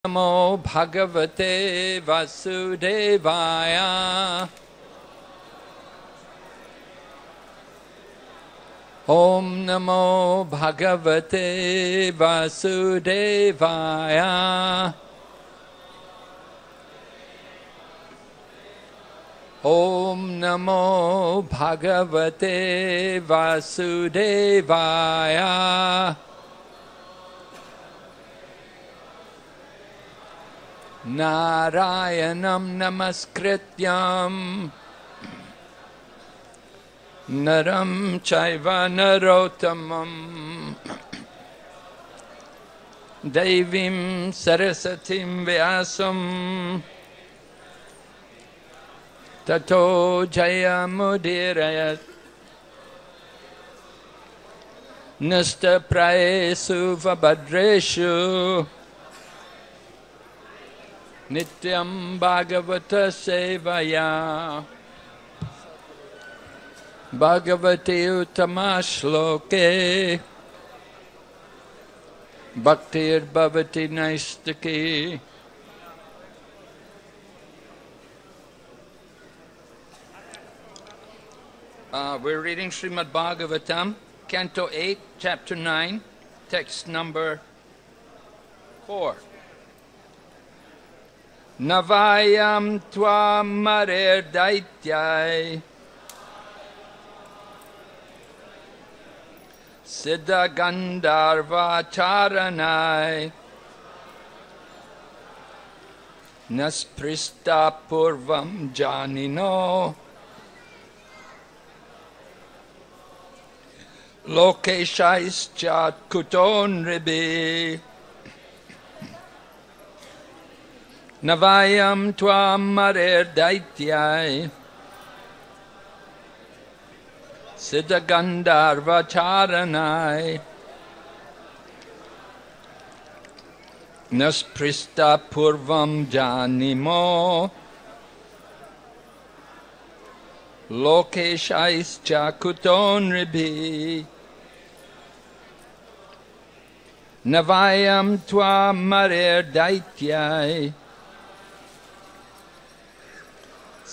Namo Bhagavate Vasudevaya. Om Namo Bhagavate Vasudevaya. Om Namo Bhagavate Vasudevaya. Narayanam Namaskrityam Naram Chaiva Narottamam Devim Sarasatim Vyasam Tato Jayamudirayat Nasta Praesu Vabhadreshu Nityam Bhagavata Sevaya Bhagavati Uttama Shloke Bhaktir Bhavati Naistaki. We're reading Srimad Bhagavatam, Canto 8, Chapter 9, text number 4. Navayam tvam marer daityai siddha gandharva charanai nasprista purvam janino lokeshaischa kuton ribi. Navayam tvam marer daityai siddha gandharva charanai nasprista purvam janimo lokeshaischa kuton ribi. Navayam tvam marer daityai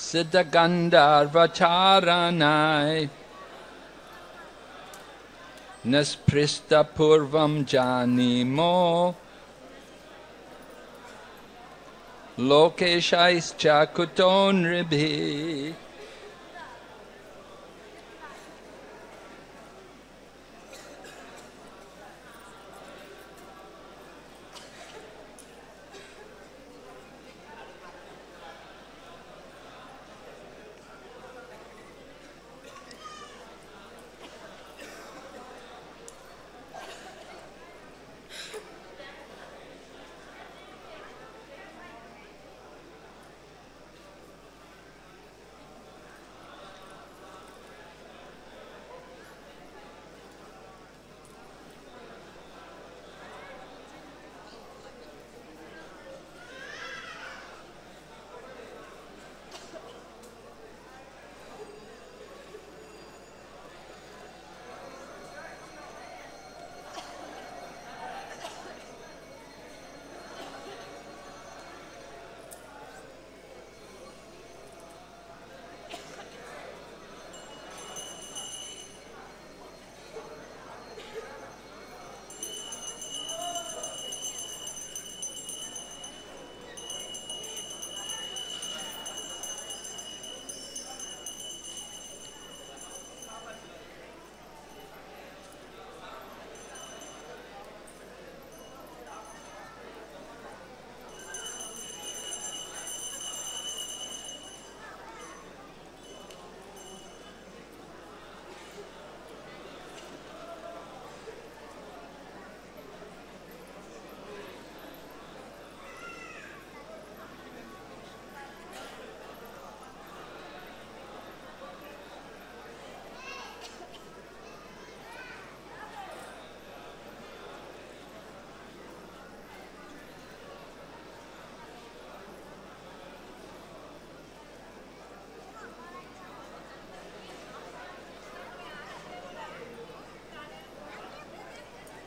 siddha gandharva charanai nasprista purvam janimo lokeshaischa kuton ribi.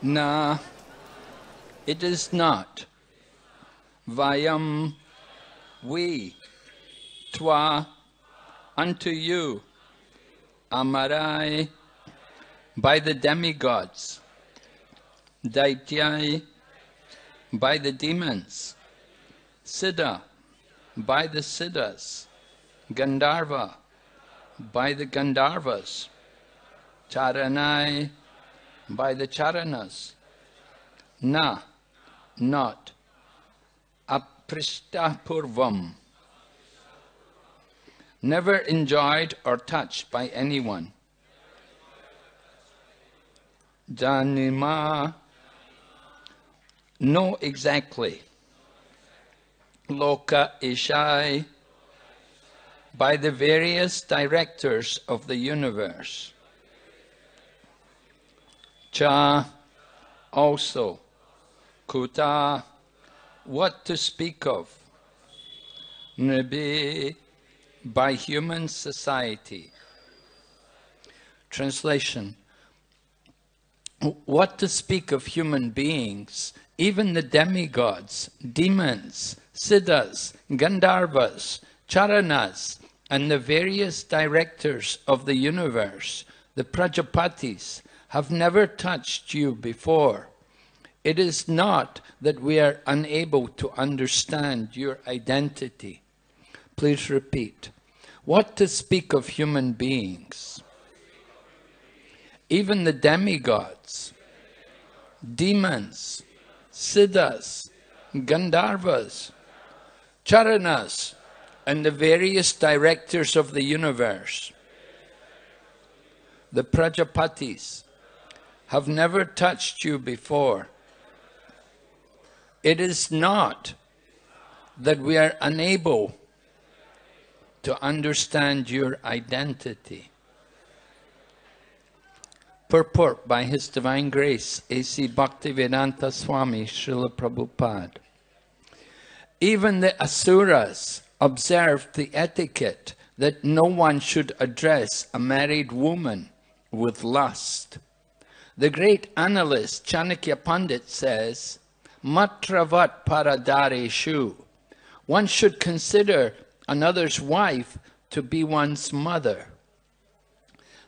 Nah, it is not. Vayam, we, twa, unto you, Amarai, by the demigods, Daityai, by the demons, Siddha, by the Siddhas, Gandharva, by the Gandharvas, Charanai, by the Charanas, Na, not, Apristapurvam, never enjoyed or touched by anyone. Janima, know exactly. Loka Ishai, by the various directors of the universe. Cha, also. Kuta, what to speak of. Nribi, by human society. Translation. What to speak of human beings, even the demigods, demons, siddhas, gandharvas, charanas, and the various directors of the universe, the prajapatis, have never touched you before. It is not that we are unable to understand your identity. Please repeat. What to speak of human beings? Even the demigods, demons, siddhas, gandharvas, charanas, and the various directors of the universe, the prajapatis, have never touched you before. It is not that we are unable to understand your identity. Purport by His Divine Grace, A.C. Bhaktivedanta Swami, Srila Prabhupada. Even the Asuras observed the etiquette that no one should address a married woman with lust. The great analyst Chanakya Pandit says, Matravat paradareshu. One should consider another's wife to be one's mother.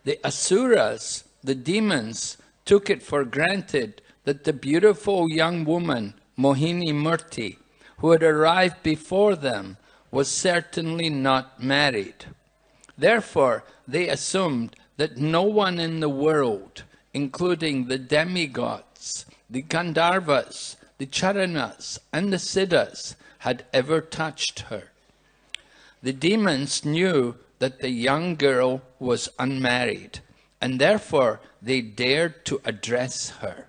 The Asuras, the demons, took it for granted that the beautiful young woman, Mohini Murti, who had arrived before them, was certainly not married. Therefore, they assumed that no one in the world, including the demigods, the Gandharvas, the Charanas, and the Siddhas, had ever touched her. The demons knew that the young girl was unmarried, and therefore they dared to address her.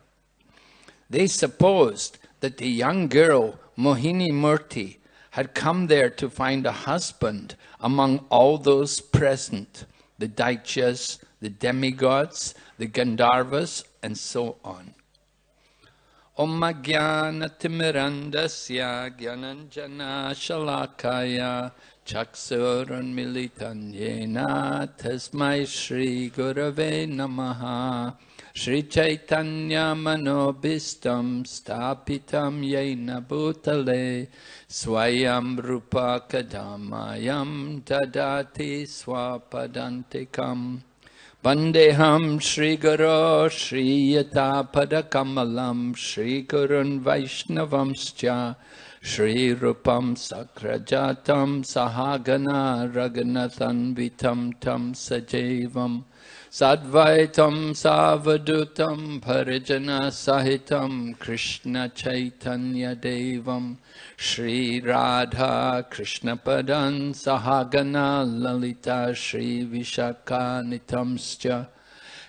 They supposed that the young girl, Mohini Murti, had come there to find a husband among all those present, the Daityas, the demigods, the Gandharvas, and so on. Om Jnana Timirandasya Gyananjana Shalakaya Chaksurunmilitan Yena Tasmai Shri Gurave Namaha Shri Caitanya Manobhistam Stapitam Yena Bhutale Swayam Rupa Kadamayam Dadati Swapadantikam Vandeham Shri Guru Shri Yata Padakamalam Shri Gurun Vaishnavamscha Shri Rupam Sakrajatam Sahagana Raghunathan Vitam Tam Sajevam Sadvaitam Savadutam Parijana Sahitam Krishna Chaitanya Devam Shri Radha Krishna Padan Sahagana Lalita Shri Vishaka Nitamscha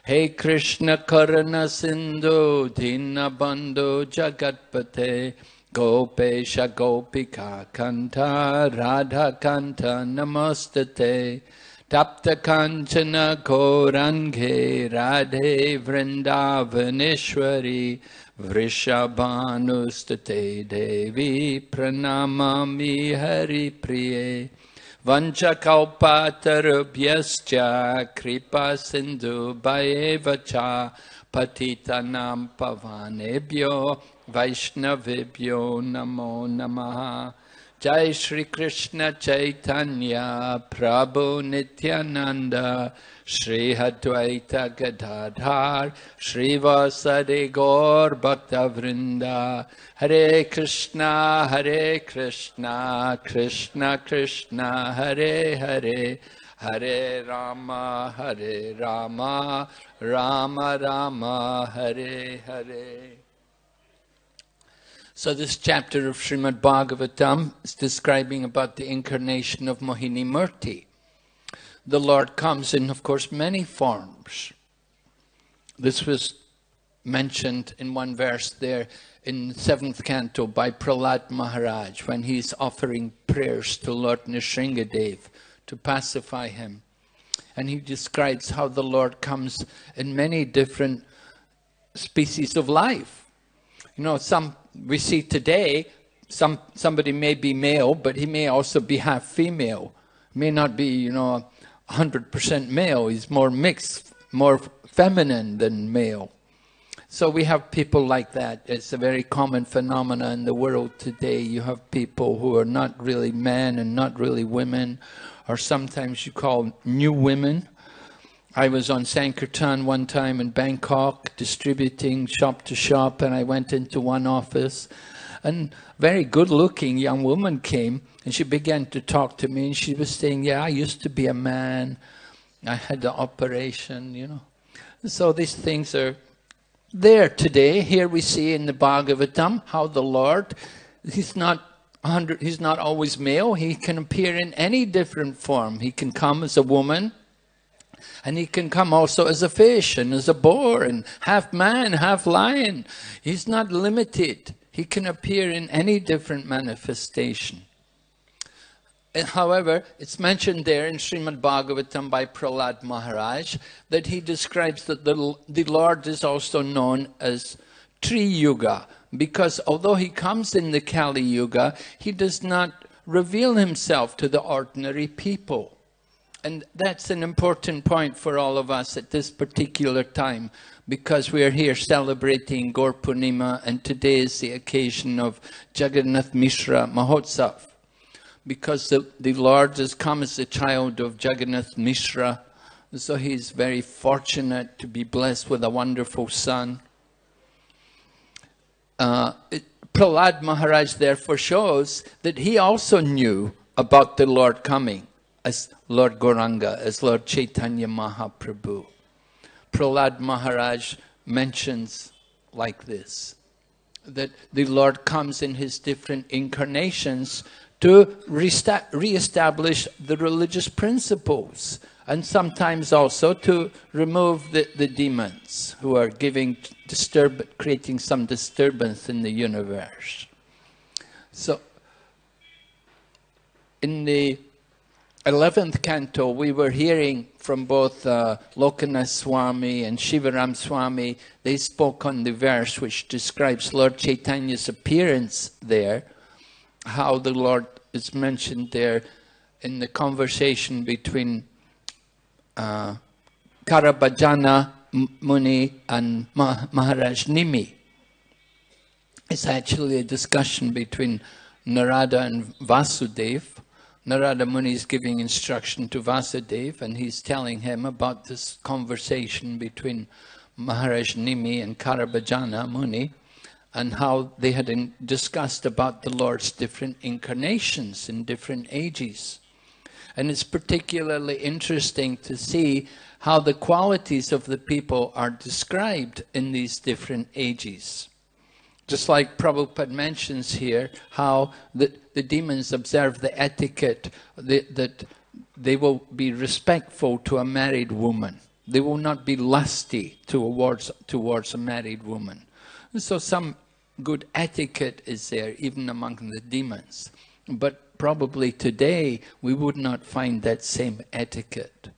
Hey Krishna Karana Sindhu Dinabandhu Jagatpate Gopesha Gopika Kanta Radha Kanta Namastate Tapta Kanchana Korange Radhe Vrindavaneshwari Vrishabhanustate Devi Pranamami Hari Priye Vanchakalpatarubhyascha Kripa Sindhu Bhayevacha Patitanam Pavanebhyo Vaishnavibhyo Namo Namaha. Jai Shri Krishna Caitanya Prabhu Nityananda Shri Advaita Gadadhar Shri Vasadi Gaur Bhakta Vrinda. Hare Krishna Krishna Krishna Hare Hare, Hare Rama Rama Rama Hare Hare. So this chapter of Srimad Bhagavatam is describing about the incarnation of Mohini Murti. The Lord comes in, of course, many forms. This was mentioned in one verse there in the 7th canto by Prahlad Maharaj when he's offering prayers to Lord Nrsimhadev to pacify him. And he describes how the Lord comes in many different species of life. You know, some we see today, somebody may be male, but he may also be half female. May not be, 100% male. He's more mixed, more feminine than male. So we have people like that. It's a very common phenomenon in the world today. You have people who are not really men and not really women, or sometimes you call new women. I was on Sankirtan one time in Bangkok, distributing shop to shop, and I went into one office, and a very good-looking young woman came, and she began to talk to me, and she was saying, yeah, I used to be a man, I had the operation, So these things are there today. Here we see in the Bhagavatam how the Lord, He's not always male. He can appear in any different form. He can come as a woman, and he can come also as a fish and as a boar and half man, half lion. He's not limited. He can appear in any different manifestation. However, it's mentioned there in Srimad Bhagavatam by Prahlad Maharaj that he describes that the Lord is also known as Tri-yuga, because although he comes in the Kali Yuga, he does not reveal himself to the ordinary people. And that's an important point for all of us at this particular time, because we are here celebrating Gaur Purnima, and today is the occasion of Jagannath Mishra Mahotsav. Because the Lord has come as a child of Jagannath Mishra, so he's very fortunate to be blessed with a wonderful son. Prahlad Maharaj therefore shows that he also knew about the Lord coming as Lord Gauranga, as Lord Caitanya Mahaprabhu. Prahlad Maharaj mentions like this, that the Lord comes in his different incarnations to re-establish the religious principles, and sometimes also to remove the demons who are creating some disturbance in the universe. So, in the 11th canto, we were hearing from both Lokanath Swami and Shivaram Swami. They spoke on the verse which describes Lord Chaitanya's appearance there, how the Lord is mentioned there in the conversation between Karabhajana Muni and Maharaj Nimi. It's actually a discussion between Narada and Vasudeva. Narada Muni is giving instruction to Vasudeva, and he's telling him about this conversation between Maharaj Nimi and Karabhajana Muni, and how they had discussed about the Lord's different incarnations in different ages. And it's particularly interesting to see how the qualities of the people are described in these different ages. Just like Prabhupada mentions here, how the demons observe the etiquette, that they will be respectful to a married woman. They will not be lusty towards a married woman. And so some good etiquette is there, even among the demons. But probably today, we would not find that same etiquette.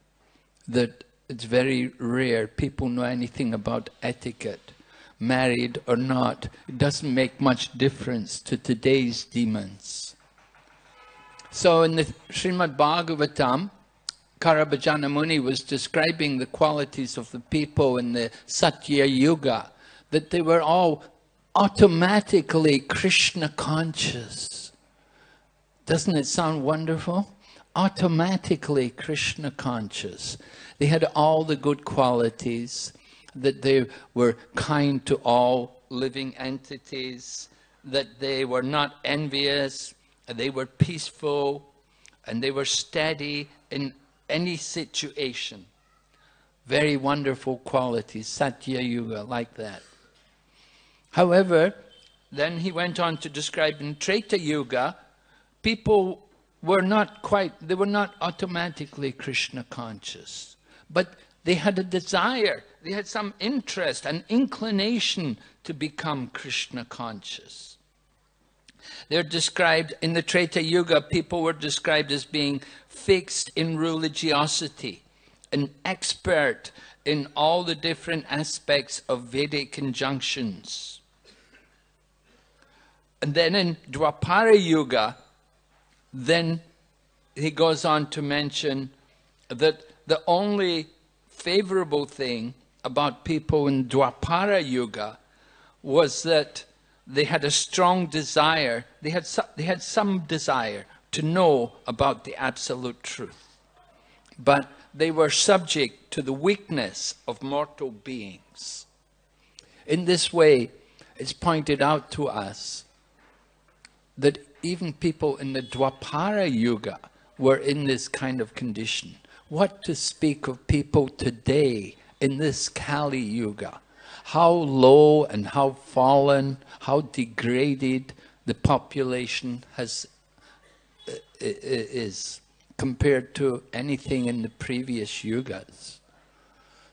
That it's very rare people know anything about etiquette. Married or not, it doesn't make much difference to today's demons. So in the Srimad Bhagavatam, Karabhajana Muni was describing the qualities of the people in the Satya Yuga, that they were all automatically Krishna conscious. Doesn't it sound wonderful? Automatically Krishna conscious. They had all the good qualities, that they were kind to all living entities, that they were not envious, they were peaceful, and they were steady in any situation. Very wonderful qualities, Satya Yuga, like that. However, then he went on to describe in Treta Yuga, people were not automatically Krishna conscious, but they had a desire, they had some interest, an inclination to become Krishna conscious. They're described, in the Treta Yuga, people were described as being fixed in religiosity, an expert in all the different aspects of Vedic injunctions. And then in Dwapara Yuga, then he goes on to mention that the only favorable thing about people in Dwapara Yuga was that they had a strong desire, they had some desire to know about the absolute truth. But they were subject to the weakness of mortal beings. In this way, it's pointed out to us that even people in the Dwapara Yuga were in this kind of condition. What to speak of people today in this Kali Yuga? How low and how fallen, how degraded the population is compared to anything in the previous yugas.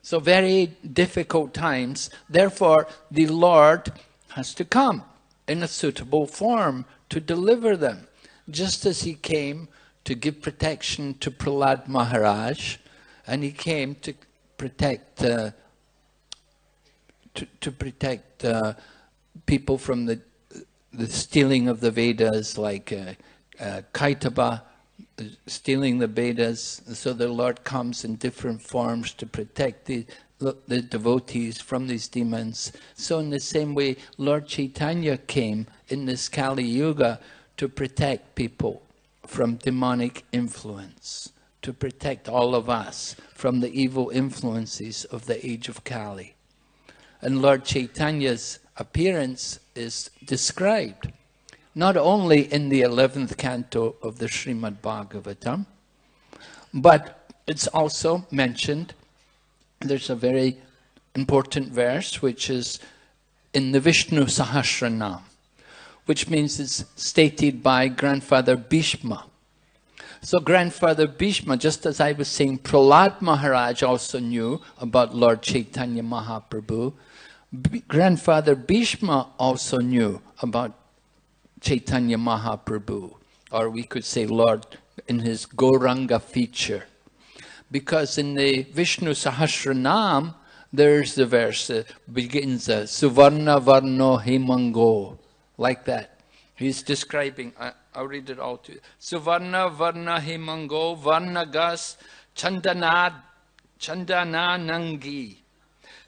So very difficult times. Therefore, the Lord has to come in a suitable form to deliver them. Just as he came to give protection to Prahlad Maharaj, and he came to protect people from the stealing of the Vedas, like Caitanya stealing the Vedas. So the Lord comes in different forms to protect the devotees from these demons. So in the same way, Lord Caitanya came in this Kali Yuga to protect people from demonic influence, to protect all of us from the evil influences of the age of Kali. And Lord Chaitanya's appearance is described not only in the 11th canto of the Srimad Bhagavatam, but it's also mentioned. There's a very important verse which is in the Vishnu Sahasranam, which means it's stated by Grandfather Bhishma. So Grandfather Bhishma, just as I was saying, Prahlad Maharaj also knew about Lord Caitanya Mahaprabhu. Grandfather Bhishma also knew about Caitanya Mahaprabhu, or we could say Lord in his Gauranga feature. Because in the Vishnu Sahasranam, there's the verse that begins, Suvarna Varno Himango, like that. He's describing, I'll read it all to you. Suvarna Varna Himango Varnagas Chandana Nangi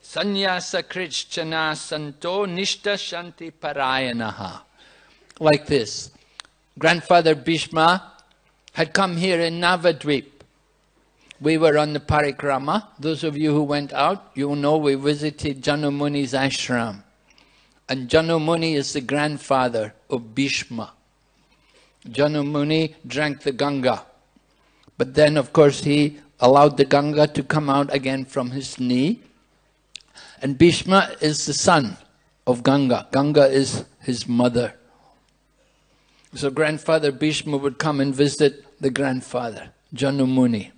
Sanyasa Krishchana Santo Nishta Shanti Parayanaha. Like this. Grandfather Bhishma had come here in Navadvip. We were on the parikrama. Those of you who went out, you will know we visited Janumuni's ashram. And Janumuni is the grandfather of Bhishma. Janumuni drank the Ganga. But then, of course, he allowed the Ganga to come out again from his knee. And Bhishma is the son of Ganga. Ganga is his mother. So Grandfather Bhishma would come and visit the grandfather, Janumuni.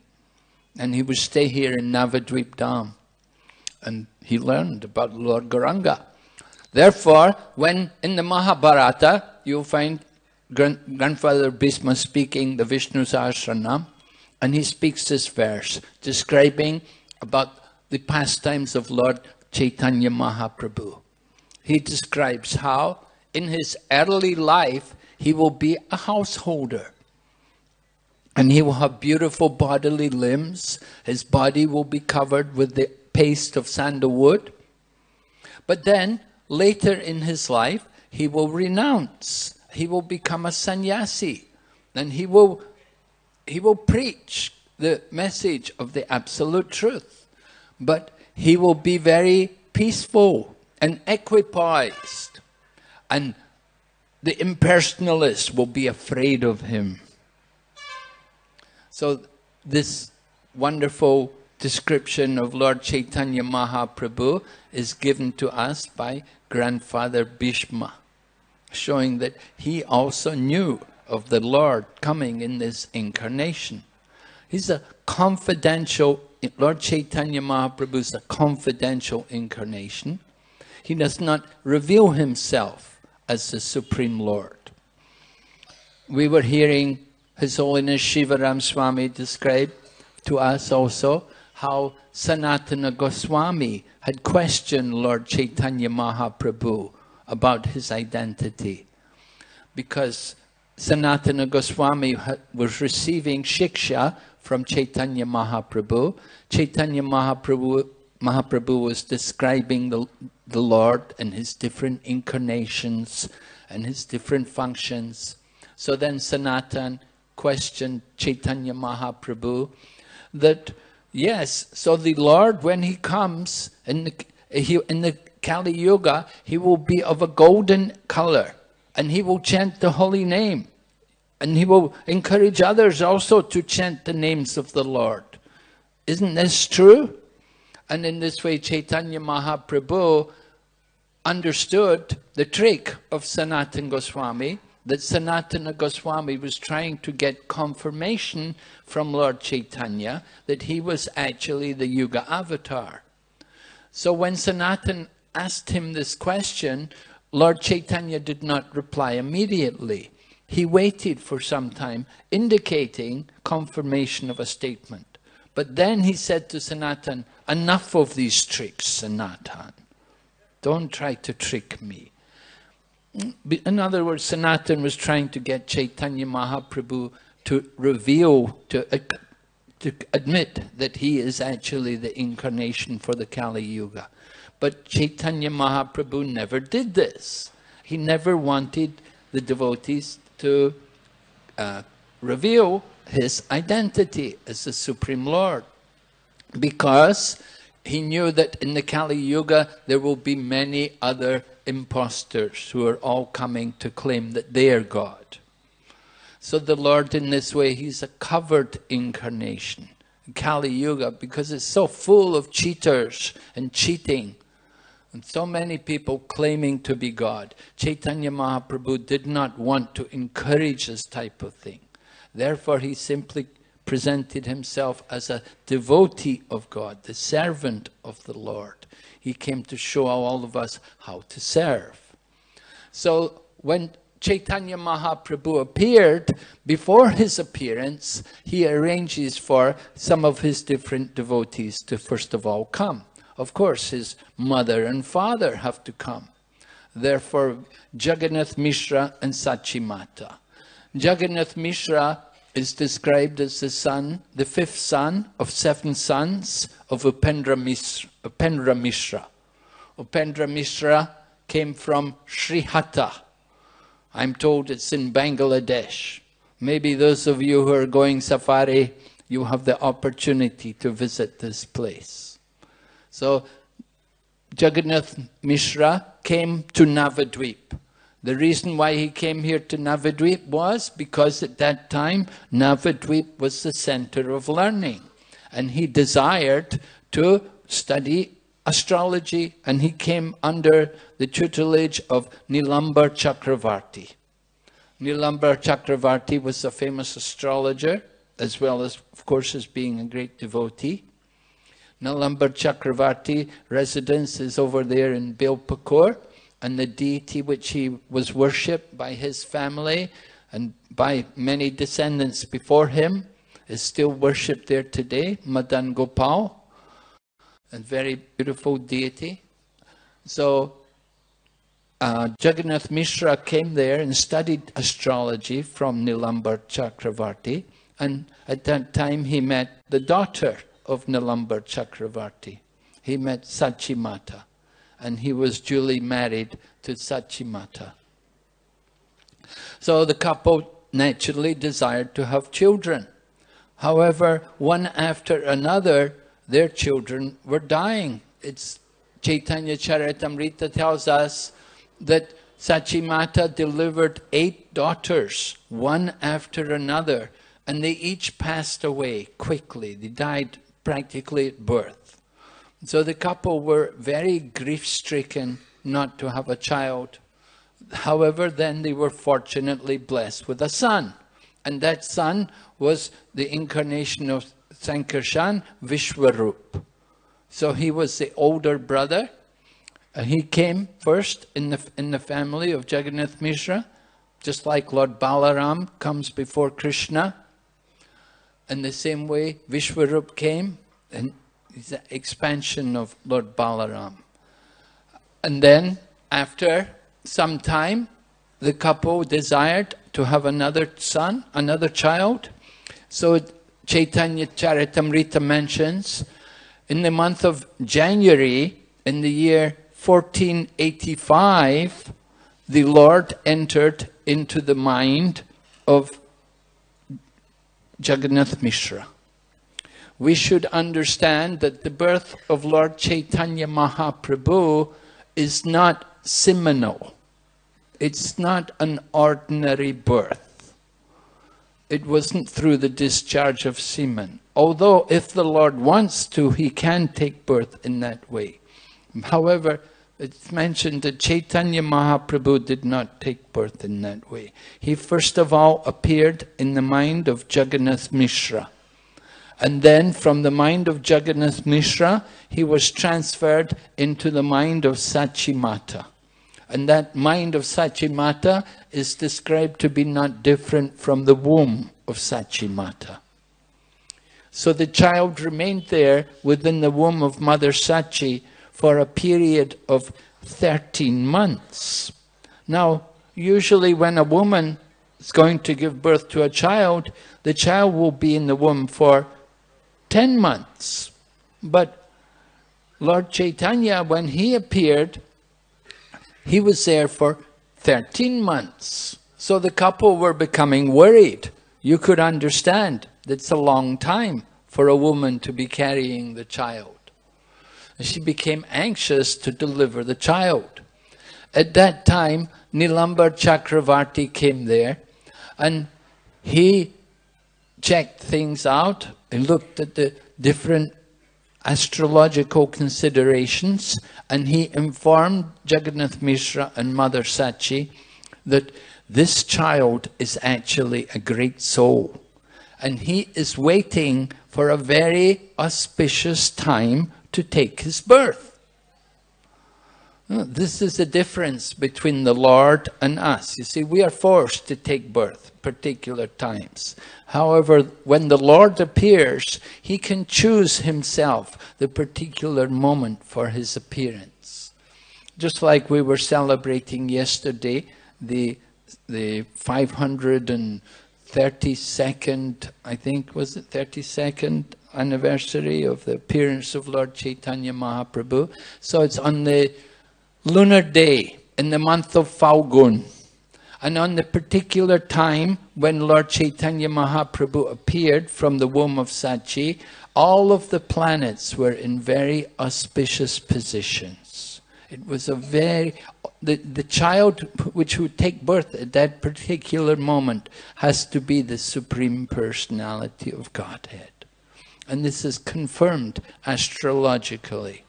And he would stay here in Navadvip Dham. And he learned about Lord Gauranga. Therefore, when in the Mahabharata, you'll find Grandfather Bhishma speaking the Vishnu Sahasranam, and he speaks this verse, describing about the pastimes of Lord Caitanya Mahaprabhu. He describes how, in his early life, he will be a householder. And he will have beautiful bodily limbs. His body will be covered with the paste of sandalwood. But then, later in his life, he will renounce. He will become a sannyasi. And he will preach the message of the absolute truth. But he will be very peaceful and equipoised. And the impersonalists will be afraid of him. So this wonderful description of Lord Caitanya Mahaprabhu is given to us by Grandfather Bhishma, showing that he also knew of the Lord coming in this incarnation. He's a confidential, Lord Caitanya Mahaprabhu is a confidential incarnation. He does not reveal himself as the Supreme Lord. We were hearing His Holiness Shivaram Swami describe to us also how Sanatana Goswami had questioned Lord Caitanya Mahaprabhu about his identity. Because Sanatana Goswami was receiving shiksha from Caitanya Mahaprabhu. Caitanya Mahaprabhu was describing the Lord and his different incarnations and his different functions. So then Sanatan questioned Caitanya Mahaprabhu that, yes, so the Lord, when he comes in the Kali Yuga, he will be of a golden color and he will chant the holy name. And he will encourage others also to chant the names of the Lord. Isn't this true? And in this way, Caitanya Mahaprabhu understood the trick of Sanatana Goswami, that Sanatana Goswami was trying to get confirmation from Lord Caitanya that he was actually the Yuga avatar. So when Sanatana asked him this question, Lord Caitanya did not reply immediately. He waited for some time, indicating confirmation of a statement. But then he said to Sanatan, enough of these tricks, Sanatan. Don't try to trick me. In other words, Sanatan was trying to get Caitanya Mahaprabhu to reveal, to admit that he is actually the incarnation for the Kali Yuga. But Caitanya Mahaprabhu never did this. He never wanted the devotees to reveal his identity as the Supreme Lord, because he knew that in the Kali Yuga there will be many other impostors who are all coming to claim that they are God. So the Lord, in this way, he's a covered incarnation, Kali Yuga, because it's so full of cheaters and cheating. And so many people claiming to be God. Caitanya Mahaprabhu did not want to encourage this type of thing. Therefore, he simply presented himself as a devotee of God, the servant of the Lord. He came to show all of us how to serve. So when Caitanya Mahaprabhu appeared, before his appearance, he arranges for some of his different devotees to first of all come. Of course, his mother and father have to come. Therefore, Jagannath Mishra and Sachimata. Jagannath Mishra is described as the son, the fifth son of 7 sons of Upendra Mishra. Upendra Mishra came from Srihata. I'm told it's in Bangladesh. Maybe those of you who are going safari, you have the opportunity to visit this place. So, Jagannath Mishra came to Navadvip. The reason why he came here to Navadvip was because at that time, Navadvip was the center of learning. And he desired to study astrology, and he came under the tutelage of Nilambar Chakravarti. Nilambar Chakravarti was a famous astrologer, as well as, of course, as being a great devotee. Nilambar Chakravarti residence is over there in Bilpakur, and the deity which he was worshipped by his family and by many descendants before him is still worshipped there today, Madan Gopal, a very beautiful deity. So Jagannath Mishra came there and studied astrology from Nilambar Chakravarti, and at that time he met the daughter of Nilambar Chakravarti. He met Sachimata. and he was duly married to Sachimata. So the couple naturally desired to have children. However, one after another, their children were dying. It's Caitanya Charitamrita tells us that Sachimata delivered 8 daughters, one after another, and they each passed away quickly. They died practically at birth. So the couple were very grief-stricken not to have a child. However, then they were fortunately blessed with a son. And that son was the incarnation of Sankarshan, Vishwarup. So he was the older brother. He came first in the family of Jagannath Mishra, just like Lord Balaram comes before Krishna. In the same way, Vishwarup came, and it's the expansion of Lord Balaram. And then, after some time, the couple desired to have another son, another child. So Caitanya Charitamrita mentions, in the month of January, in the year 1485, the Lord entered into the mind of Jagannath Mishra. We should understand that the birth of Lord Caitanya Mahaprabhu is not seminal. It's not an ordinary birth. It wasn't through the discharge of semen. Although if the Lord wants to, he can take birth in that way. However, it's mentioned that Caitanya Mahaprabhu did not take birth in that way. He first of all appeared in the mind of Jagannath Mishra. And then from the mind of Jagannath Mishra, he was transferred into the mind of Sachimata. And that mind of Sachimata is described to be not different from the womb of Sachimata. So the child remained there within the womb of Mother Sachi for a period of 13 months. Now, usually when a woman is going to give birth to a child, the child will be in the womb for 10 months. But Lord Caitanya, when he appeared, he was there for 13 months. So the couple were becoming worried. You could understand that's a long time for a woman to be carrying the child. And she became anxious to deliver the child. At that time, Nilambar Chakravarti came there, and he checked things out. He looked at the different astrological considerations, and he informed Jagannath Mishra and Mother Sachi that this child is actually a great soul, and he is waiting for a very auspicious time to take his birth. This is the difference between the Lord and us. You see, we are forced to take birth particular times. However, when the Lord appears, he can choose himself the particular moment for his appearance. Just like we were celebrating yesterday, the 532nd, I think, was it 32nd anniversary of the appearance of Lord Caitanya Mahaprabhu. So it's on the lunar day in the month of Falgun. And on the particular time when Lord Caitanya Mahaprabhu appeared from the womb of Sachi, all of the planets were in very auspicious positions. It was a very... The child which would take birth at that particular moment has to be the Supreme Personality of Godhead. And this is confirmed astrologically.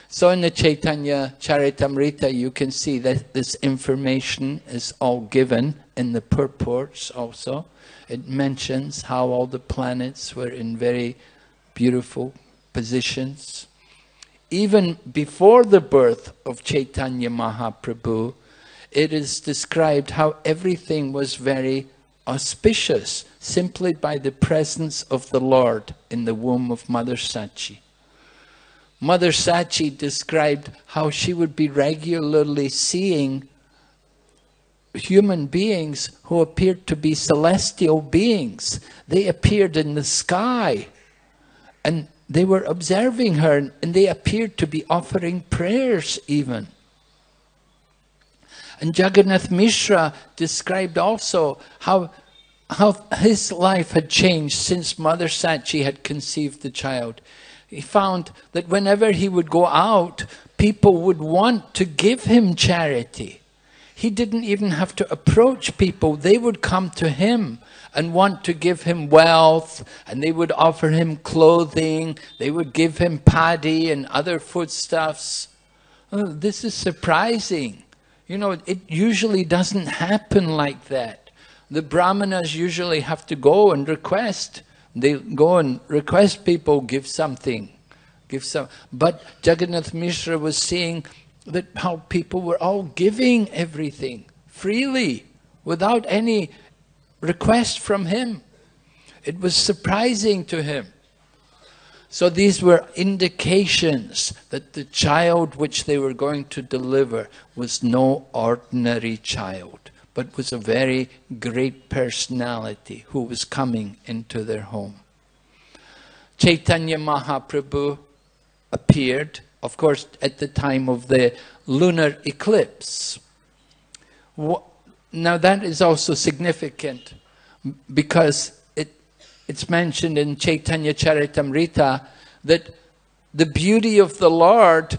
So in the Caitanya Charitamrita, you can see that this information is all given in the purports also. It mentions how all the planets were in very beautiful positions. Even before the birth of Caitanya Mahaprabhu, it is described how everything was very auspicious simply by the presence of the Lord in the womb of Mother Sachi. Mother Sachi described how she would be regularly seeing human beings who appeared to be celestial beings. They appeared in the sky, and they were observing her, and they appeared to be offering prayers even. And Jagannath Mishra described also how his life had changed since Mother Sachi had conceived the child. He found that whenever he would go out, people would want to give him charity. He didn't even have to approach people. They would come to him and want to give him wealth, and they would offer him clothing, they would give him paddy and other foodstuffs. Oh, this is surprising. You know, it usually doesn't happen like that. The Brahmanas usually have to go and request. They go and request people, give something, give some. But Jagannath Mishra was seeing that how people were all giving everything freely, without any request from him. It was surprising to him. So these were indications that the child which they were going to deliver was no ordinary child, but was a very great personality who was coming into their home. Caitanya Mahaprabhu appeared, of course, at the time of the lunar eclipse. Now that is also significant because it's mentioned in Caitanya Charitamrita that the beauty of the Lord,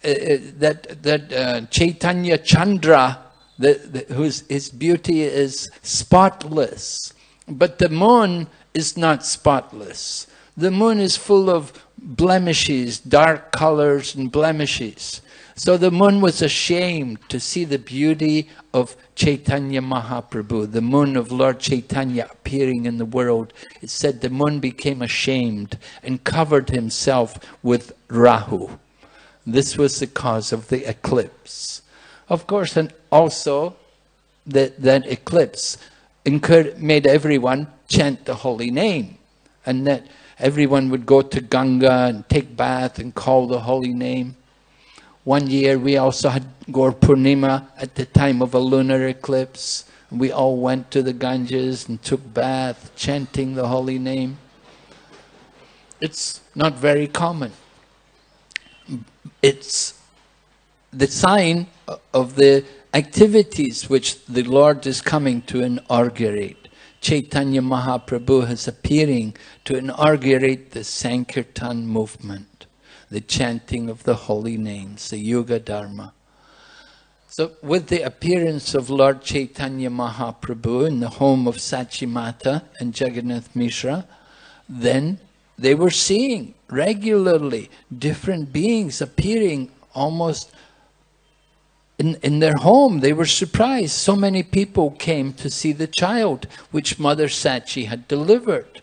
Caitanya Chandra, his beauty is spotless, but the moon is not spotless. The moon is full of blemishes, dark colors and blemishes. So the moon was ashamed to see the beauty of Caitanya Mahaprabhu, the moon of Lord Caitanya appearing in the world. It said the moon became ashamed and covered himself with Rahu. This was the cause of the eclipse. Of course, and also that eclipse made everyone chant the holy name, and that everyone would go to Ganga and take bath and call the holy name. One year we also had Gaur Purnima at the time of a lunar eclipse. We all went to the Ganges and took bath, chanting the holy name. It's not very common. It's the sign of the activities which the Lord is coming to inaugurate. Caitanya Mahaprabhu is appearing to inaugurate the Sankirtan movement, the chanting of the holy names, the Yuga Dharma. So with the appearance of Lord Caitanya Mahaprabhu in the home of Sachimata and Jagannath Mishra, then they were seeing regularly different beings appearing almost in their home. They were surprised. So many people came to see the child which Mother Sachi had delivered.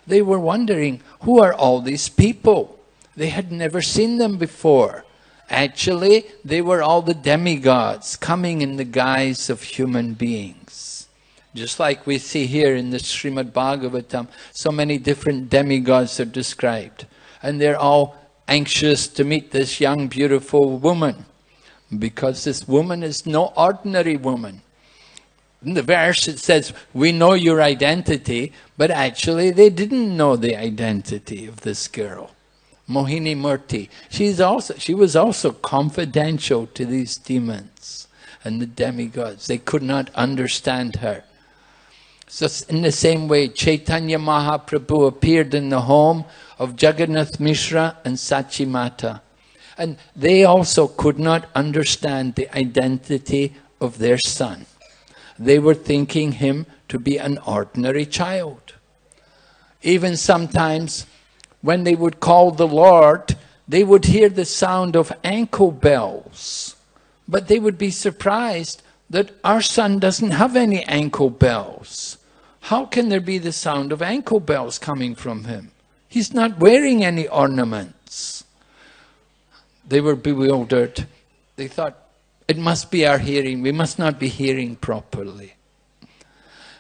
They were wondering, who are all these people? They had never seen them before. Actually, they were all the demigods coming in the guise of human beings. Just like we see here in the Srimad Bhagavatam, so many different demigods are described. And they're all anxious to meet this young, beautiful woman, because this woman is no ordinary woman. In the verse it says, we know your identity, but actually they didn't know the identity of this girl. Mohini Murti. She was also confidential to these demons and the demigods. They could not understand her. So in the same way, Caitanya Mahaprabhu appeared in the home of Jagannath Mishra and Sachimata. And they also could not understand the identity of their son. They were thinking him to be an ordinary child. Even sometimes, when they would call the Lord, they would hear the sound of ankle bells. But they would be surprised that our son doesn't have any ankle bells. How can there be the sound of ankle bells coming from him? He's not wearing any ornaments. They were bewildered. They thought, it must be our hearing. We must not be hearing properly.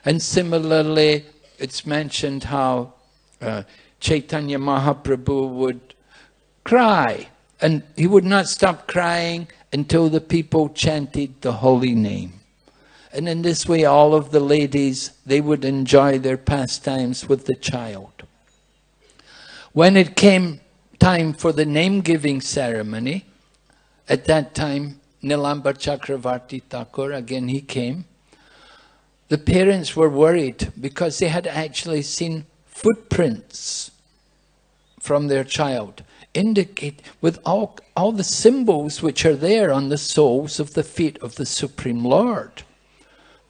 And similarly, it's mentioned how Caitanya Mahaprabhu would cry, and he would not stop crying until the people chanted the holy name. And in this way, all of the ladies, they would enjoy their pastimes with the child. When it came time for the name-giving ceremony, at that time, Nilambar Chakravarti Thakur, again he came. The parents were worried because they had actually seen footprints from their child, indicate with all the symbols which are there on the soles of the feet of the Supreme Lord.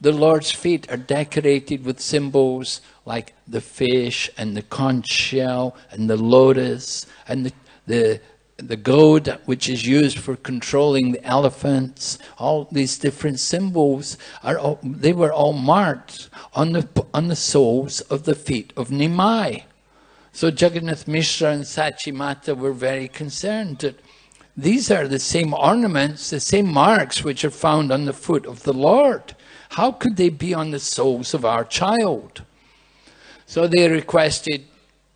The Lord's feet are decorated with symbols like the fish and the conch shell and the lotus and the goad which is used for controlling the elephants. All these different symbols they were all marked on the soles of the feet of Nimai. So Jagannath Mishra and Sachi Mata were very concerned that these are the same ornaments, the same marks which are found on the foot of the Lord. How could they be on the soles of our child? So they requested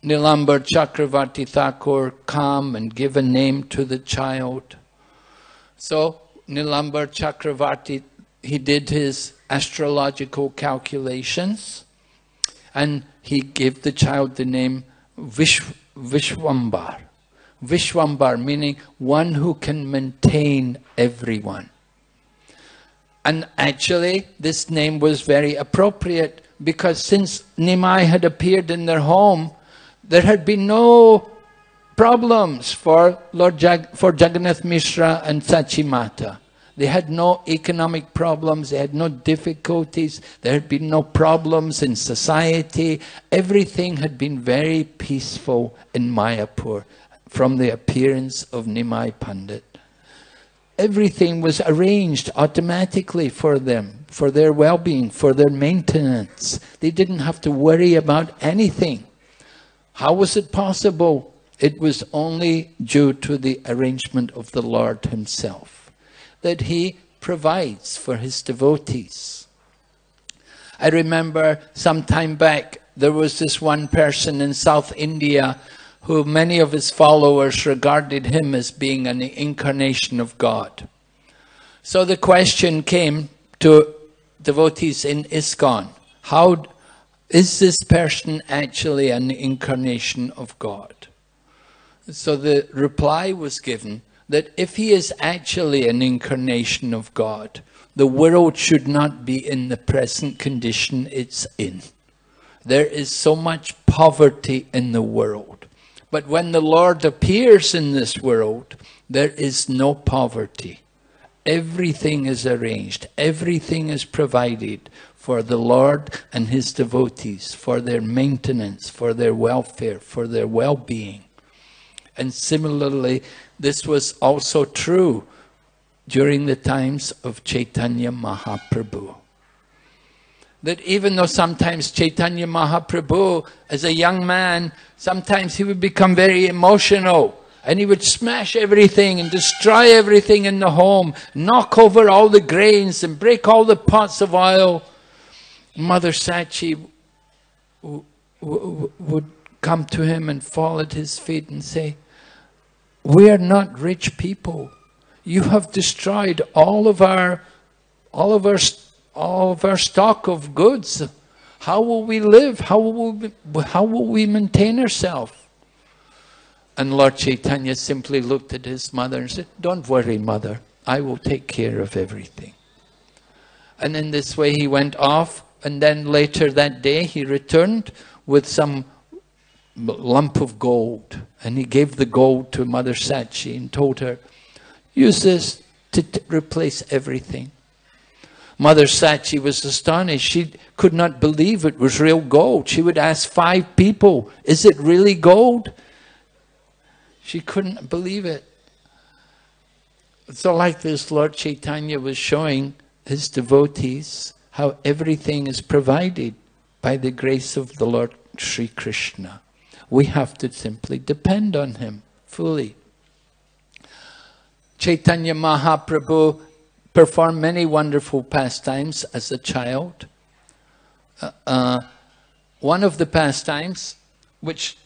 Nilambar Chakravarti Thakur come and give a name to the child. So Nilambar Chakravarti, he did his astrological calculations and he gave the child the name Vishwambar. Vishwambar meaning one who can maintain everyone. And actually this name was very appropriate because since Nimai had appeared in their home, there had been no problems for Jagannath Mishra and Sachi Mata. They had no economic problems, they had no difficulties, there had been no problems in society. Everything had been very peaceful in Mayapur from the appearance of Nimai Pandit. Everything was arranged automatically for them, for their well-being, for their maintenance. They didn't have to worry about anything. How was it possible? It was only due to the arrangement of the Lord himself, that he provides for his devotees. I remember some time back, there was this one person in South India who many of his followers regarded him as being an incarnation of God. So the question came to devotees in ISKCON, how is this person actually an incarnation of God? So the reply was given that if he is actually an incarnation of God, the world should not be in the present condition it's in. There is so much poverty in the world. But when the Lord appears in this world, there is no poverty. Everything is arranged, everything is provided for the Lord and his devotees, for their maintenance, for their welfare, for their well-being. And similarly, this was also true during the times of Caitanya Mahaprabhu. That even though sometimes Caitanya Mahaprabhu, as a young man, sometimes he would become very emotional and he would smash everything and destroy everything in the home, knock over all the grains and break all the pots of oil. Mother Sachi would come to him and fall at his feet and say, "We are not rich people. You have destroyed all of our stock of goods. How will we live? How will we maintain ourselves?" And Lord Caitanya simply looked at his mother and said, "Don't worry, mother. I will take care of everything." And in this way he went off, and then later that day he returned with some lump of gold. And he gave the gold to Mother Sachi and told her, "Use this to replace everything." Mother Sachi was astonished. She could not believe it was real gold. She would ask 5 people, "Is it really gold?" She couldn't believe it. So like this, Lord Caitanya was showing his devotees how everything is provided by the grace of the Lord Sri Krishna. We have to simply depend on him fully. Caitanya Mahaprabhu performed many wonderful pastimes as a child. One of the pastimes, which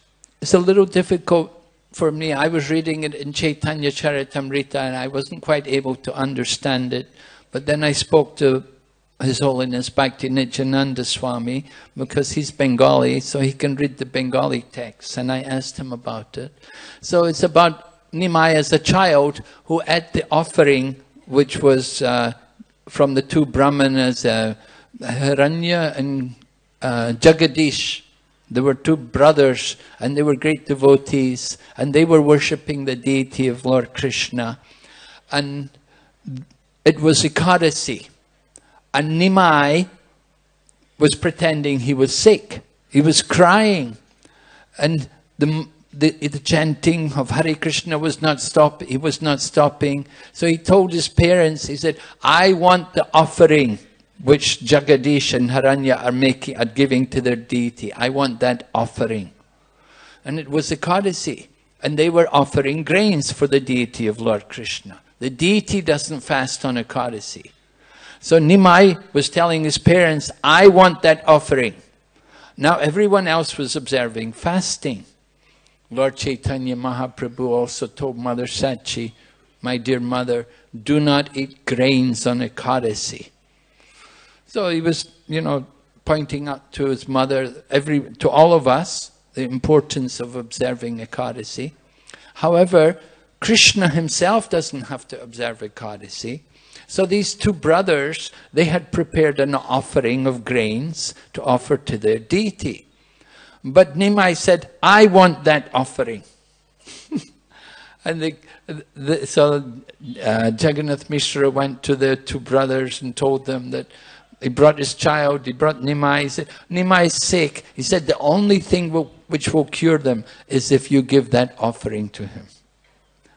is a little difficult for me, I was reading it in Caitanya Charitamrita and I wasn't quite able to understand it. But then I spoke to His Holiness Bhakti Nityananda Swami, because he's Bengali, so he can read the Bengali text, and I asked him about it. So it's about Nimai as a child who ate the offering, which was from the two Brahmanas, Hiranya and Jagadish. There were two brothers, and they were great devotees, and they were worshipping the deity of Lord Krishna. And it was Ekadasi. And Nimai was pretending he was sick. He was crying. And the chanting of Hare Krishna was not stopping. He was not stopping. So he told his parents, he said, I want the offering which Jagadish and Hiranya are giving to their deity. I want that offering. And it was Ekadasi. And they were offering grains for the deity of Lord Krishna. The deity doesn't fast on Ekadasi. So Nimai was telling his parents, I want that offering. Now everyone else was observing fasting. Lord Caitanya Mahaprabhu also told Mother Sachi, my dear mother, do not eat grains on Ekadasi. So he was, pointing out to his mother, to all of us, the importance of observing Ekadasi. However, Krishna himself doesn't have to observe Ekadasi. So these two brothers, they had prepared an offering of grains to offer to their deity. But Nimai said, I want that offering. And so Jagannath Mishra went to the two brothers and told them that he brought his child, he brought Nimai. He said, Nimai is sick. He said, the only thing which will cure them is if you give that offering to him.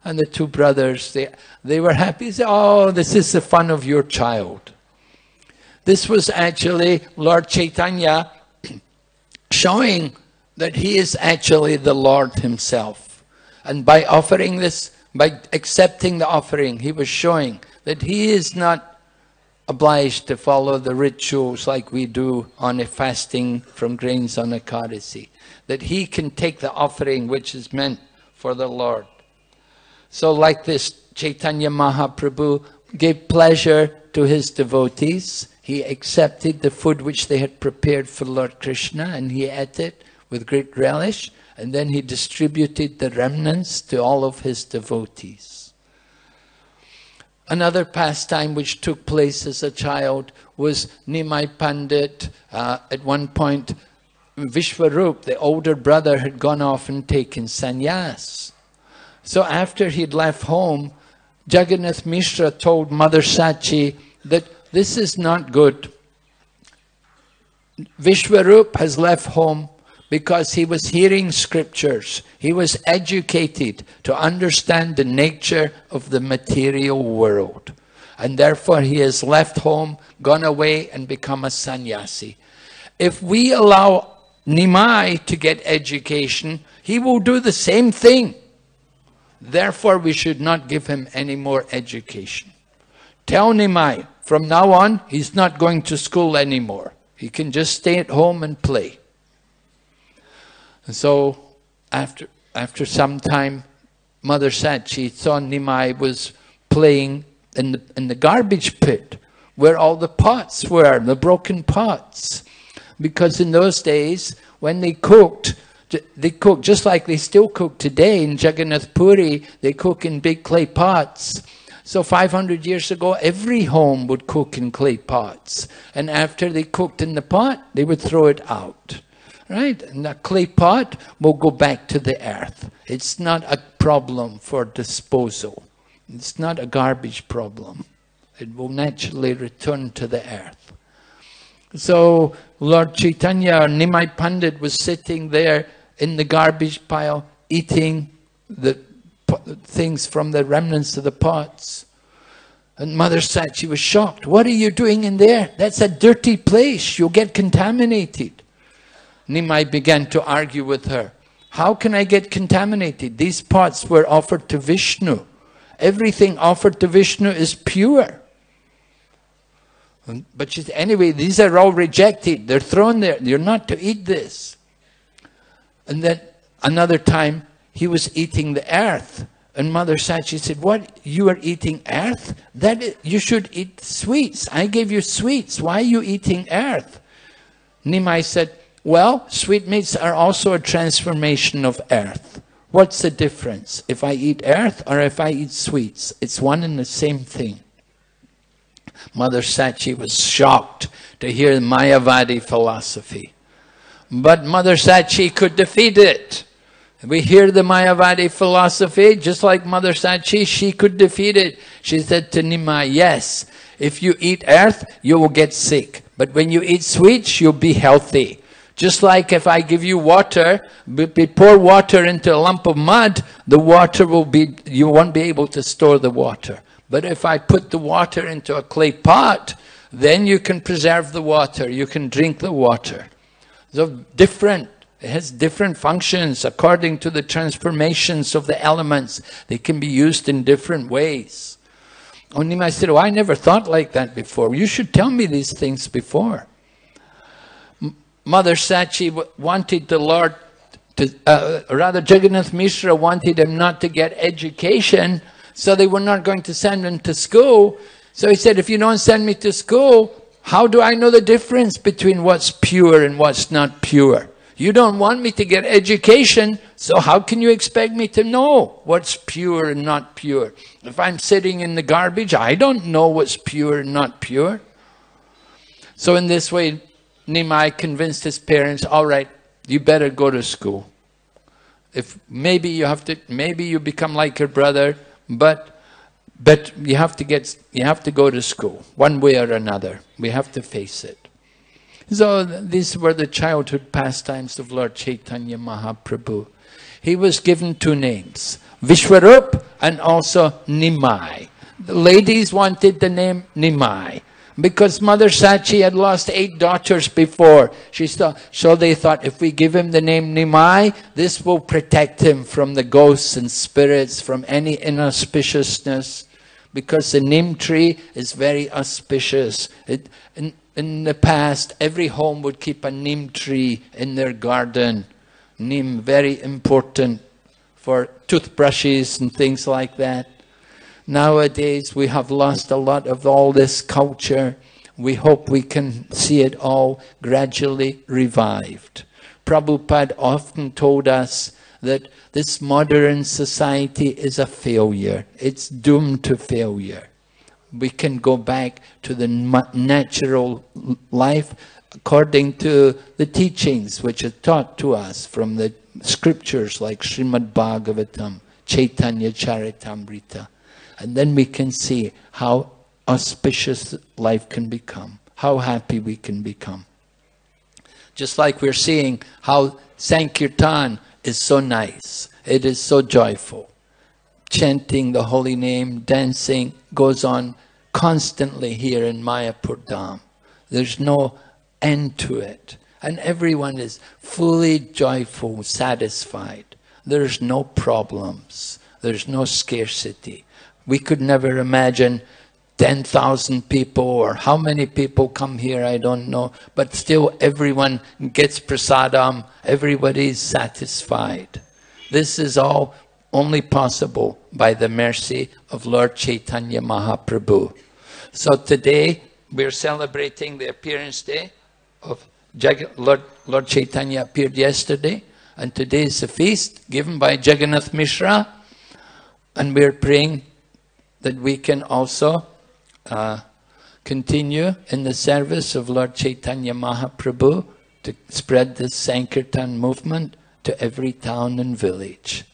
And the two brothers, they were happy. They said, oh, this is the fun of your child. This was actually Lord Caitanya showing that he is actually the Lord himself. And by offering this, by accepting the offering, he was showing that he is not obliged to follow the rituals like we do on a fasting from grains on Ekadasi. That he can take the offering which is meant for the Lord. So like this, Caitanya Mahaprabhu gave pleasure to his devotees. He accepted the food which they had prepared for Lord Krishna, and he ate it with great relish. And then he distributed the remnants to all of his devotees. Another pastime which took place as a child was Nimai Pandit. At one point, Vishwarup, the older brother, had gone off and taken sannyas. So after he'd left home, Jagannath Mishra told Mother Sachi that this is not good. Vishwarup has left home because he was hearing scriptures. He was educated to understand the nature of the material world. And therefore he has left home, gone away and become a sannyasi. If we allow Nimai to get education, he will do the same thing. Therefore, we should not give him any more education. Tell Nimai, from now on, he's not going to school anymore. He can just stay at home and play. And so, after some time, Mother Sachi saw Nimai was playing in the garbage pit, where all the pots were, the broken pots. Because in those days, when they cooked just like they still cook today in Jagannath Puri. They cook in big clay pots. So 500 years ago, every home would cook in clay pots. And after they cooked in the pot, they would throw it out. Right? And that clay pot will go back to the earth. It's not a problem for disposal. It's not a garbage problem. It will naturally return to the earth. So Lord Caitanya, or Nimai Pandit, was sitting there in the garbage pile, eating the things from the remnants of the pots. And Mother Sachi was shocked. What are you doing in there? That's a dirty place. You'll get contaminated. Nimai began to argue with her. How can I get contaminated? These pots were offered to Vishnu. Everything offered to Vishnu is pure. But she said, anyway, these are all rejected. They're thrown there. You're not to eat this. And then another time, he was eating the earth. And Mother Sachi said, what, you are eating earth? You should eat sweets. I gave you sweets. Why are you eating earth? Nimai said, well, sweetmeats are also a transformation of earth. What's the difference if I eat earth or if I eat sweets? It's one and the same thing. Mother Sachi was shocked to hear the Mayavadi philosophy. But Mother Sachi could defeat it. We hear the Mayavadi philosophy, just like Mother Sachi, she could defeat it. She said to Nimai, yes, if you eat earth, you will get sick. But when you eat sweets, you'll be healthy. Just like if I give you water, pour water into a lump of mud, the water will be, you won't be able to store the water. But if I put the water into a clay pot, then you can preserve the water, you can drink the water. So it has different functions according to the transformations of the elements. They can be used in different ways. Nimai said, I never thought like that before. You should tell me these things before. Mother Sachi wanted the Lord Jagannath Mishra wanted him not to get education, so they were not going to send him to school. So he said, if you don't send me to school, how do I know the difference between what's pure and what's not pure? You don't want me to get education, so how can you expect me to know what's pure and not pure? If I'm sitting in the garbage, I don't know what's pure and not pure. So in this way, Nimai convinced his parents, all right, you better go to school. Maybe you become like your brother, but you have to go to school, one way or another. We have to face it. So these were the childhood pastimes of Lord Caitanya Mahaprabhu. He was given two names, Vishwarup and also Nimai. The ladies wanted the name Nimai because Mother Sachi had lost 8 daughters before. So they thought, if we give him the name Nimai, this will protect him from the ghosts and spirits, from any inauspiciousness. Because the neem tree is very auspicious. In the past, every home would keep a neem tree in their garden. Neem, very important for toothbrushes and things like that. Nowadays, we have lost a lot of all this culture. We hope we can see it all gradually revived. Prabhupada often told us that this modern society is a failure. It's doomed to failure. We can go back to the natural life according to the teachings which are taught to us from the scriptures like Srimad Bhagavatam, Caitanya Charitamrita. And then we can see how auspicious life can become, how happy we can become. Just like we're seeing how Sankirtan is so nice. It is so joyful. Chanting the holy name, dancing goes on constantly here in Mayapur Dham. There's no end to it. And everyone is fully joyful, satisfied. There's no problems. There's no scarcity. We could never imagine 10,000 people or how many people come here, I don't know. But still everyone gets prasadam, everybody is satisfied. This is all only possible by the mercy of Lord Caitanya Mahaprabhu. So today we're celebrating the appearance day of Lord Caitanya appeared yesterday, and today is a feast given by Jagannath Mishra, and we're praying that we can also continue in the service of Lord Caitanya Mahaprabhu to spread this Sankirtan movement to every town and village.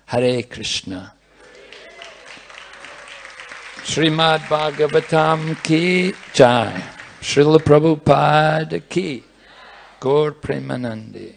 Hare Krishna. Srimad Bhagavatam ki jai. Srila Prabhupada ki. Gaur Premanande.